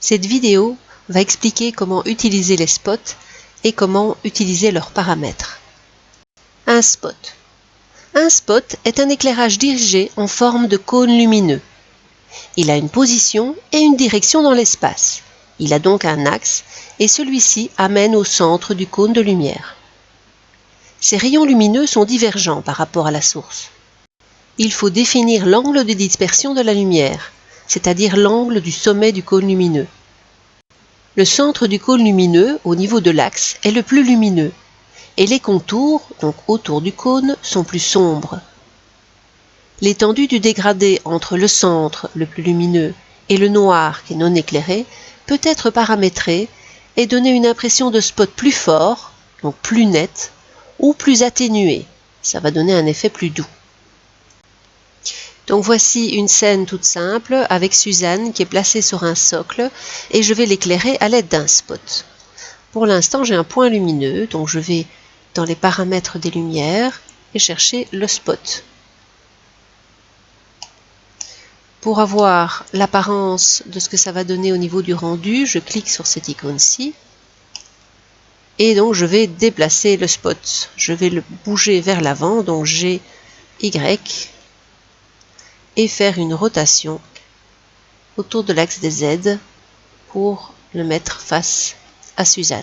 Cette vidéo va expliquer comment utiliser les spots et comment utiliser leurs paramètres. Un spot. Un spot est un éclairage dirigé en forme de cône lumineux. Il a une position et une direction dans l'espace. Il a donc un axe et celui-ci amène au centre du cône de lumière. Ces rayons lumineux sont divergents par rapport à la source. Il faut définir l'angle de dispersion de la lumière, c'est-à-dire l'angle du sommet du cône lumineux. Le centre du cône lumineux, au niveau de l'axe, est le plus lumineux, et les contours, donc autour du cône, sont plus sombres. L'étendue du dégradé entre le centre, le plus lumineux, et le noir, qui est non éclairé, peut être paramétrée et donner une impression de spot plus fort, donc plus net, ou plus atténué. Ça va donner un effet plus doux. Donc voici une scène toute simple avec Suzanne qui est placée sur un socle et je vais l'éclairer à l'aide d'un spot. Pour l'instant, j'ai un point lumineux, donc je vais dans les paramètres des lumières et chercher le spot. Pour avoir l'apparence de ce que ça va donner au niveau du rendu, je clique sur cette icône-ci et donc je vais déplacer le spot. Je vais le bouger vers l'avant, donc G, Y, et faire une rotation autour de l'axe des Z pour le mettre face à Suzanne.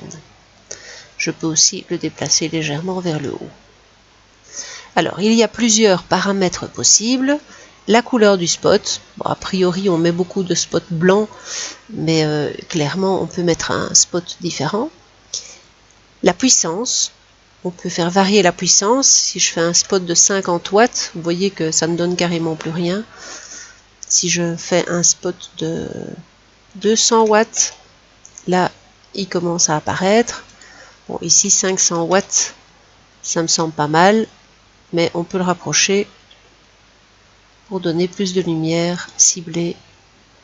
Je peux aussi le déplacer légèrement vers le haut. Alors, il y a plusieurs paramètres possibles. La couleur du spot, bon, a priori on met beaucoup de spots blancs, mais clairement on peut mettre un spot différent. La puissance, on peut faire varier la puissance. Si je fais un spot de 50 watts, vous voyez que ça ne donne carrément plus rien. Si je fais un spot de 200 watts, là il commence à apparaître. Bon, ici 500 watts, ça me semble pas mal, mais on peut le rapprocher pour donner plus de lumière ciblée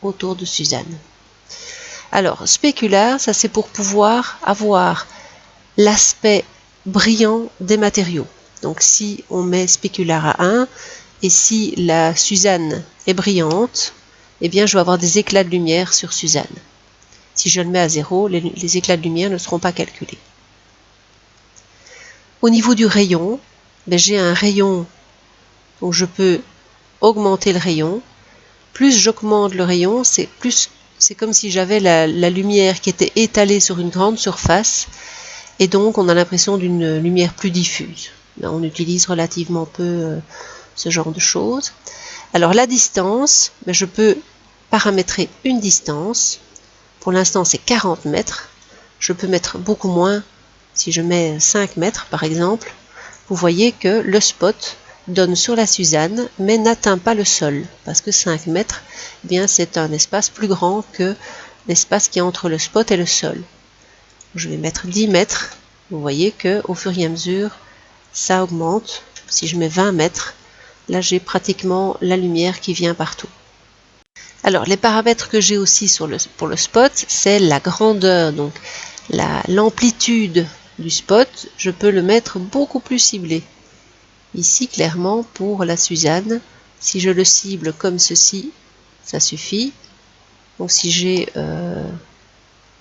autour de Suzanne. Alors, spécular, ça c'est pour pouvoir avoir l'aspect brillant des matériaux. Donc si on met spécular à 1 et si la Suzanne est brillante, eh bien je vais avoir des éclats de lumière sur Suzanne. Si je le mets à 0, les éclats de lumière ne seront pas calculés. Au niveau du rayon, j'ai un rayon, donc je peux augmenter le rayon. Plus j'augmente le rayon, c'est comme si j'avais la lumière qui était étalée sur une grande surface. Et donc, on a l'impression d'une lumière plus diffuse. Là, on utilise relativement peu ce genre de choses. Alors, la distance, je peux paramétrer une distance. Pour l'instant, c'est 40 mètres. Je peux mettre beaucoup moins. Si je mets 5 mètres, par exemple, vous voyez que le spot donne sur la Suzanne, mais n'atteint pas le sol. Parce que 5 mètres, eh bien, c'est un espace plus grand que l'espace qui est entre le spot et le sol. Je vais mettre 10 mètres. Vous voyez que au fur et à mesure, ça augmente. Si je mets 20 mètres, là j'ai pratiquement la lumière qui vient partout. Alors les paramètres que j'ai aussi pour le spot, c'est la grandeur, donc l'amplitude du spot. Je peux le mettre beaucoup plus ciblé. Ici clairement pour la Suzanne, si je le cible comme ceci, ça suffit. Donc si j'ai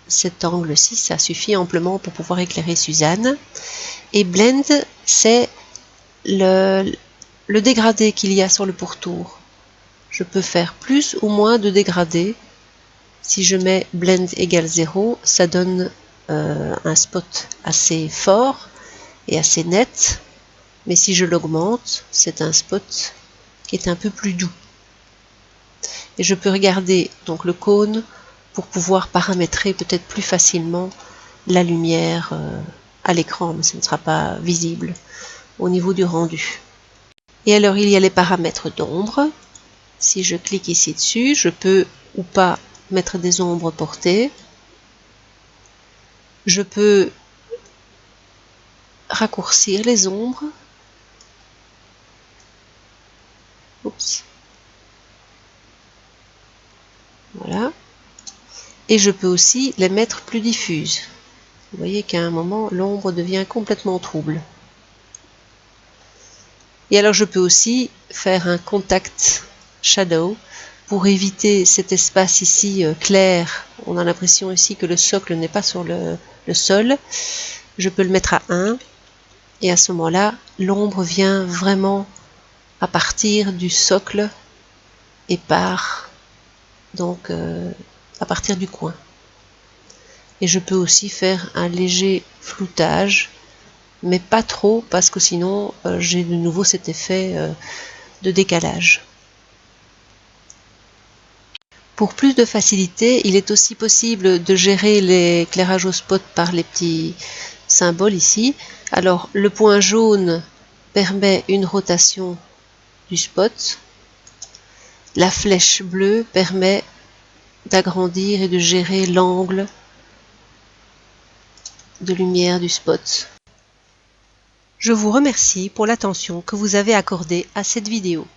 cet angle-ci, ça suffit amplement pour pouvoir éclairer Suzanne. Et blend, c'est le dégradé qu'il y a sur le pourtour. Je peux faire plus ou moins de dégradé. Si je mets blend égale 0, ça donne un spot assez fort et assez net. Mais si je l'augmente, c'est un spot qui est un peu plus doux. Et je peux regarder donc le cône pour pouvoir paramétrer peut-être plus facilement la lumière à l'écran, mais ce ne sera pas visible au niveau du rendu. Et alors il y a les paramètres d'ombre. Si je clique ici dessus, je peux ou pas mettre des ombres portées. Je peux raccourcir les ombres. Oups. Voilà. Et je peux aussi les mettre plus diffuses. Vous voyez qu'à un moment, l'ombre devient complètement trouble. Et alors je peux aussi faire un contact shadow pour éviter cet espace ici clair, on a l'impression ici que le socle n'est pas sur le sol, je peux le mettre à 1 et à ce moment-là, l'ombre vient vraiment à partir du socle et part donc à partir du coin. Et je peux aussi faire un léger floutage, mais pas trop parce que sinon j'ai de nouveau cet effet de décalage. Pour plus de facilité, il est aussi possible de gérer l'éclairage au spot par les petits symboles ici. Alors le point jaune permet une rotation du spot. La flèche bleue permet d'agrandir et de gérer l'angle de lumière du spot. Je vous remercie pour l'attention que vous avez accordée à cette vidéo.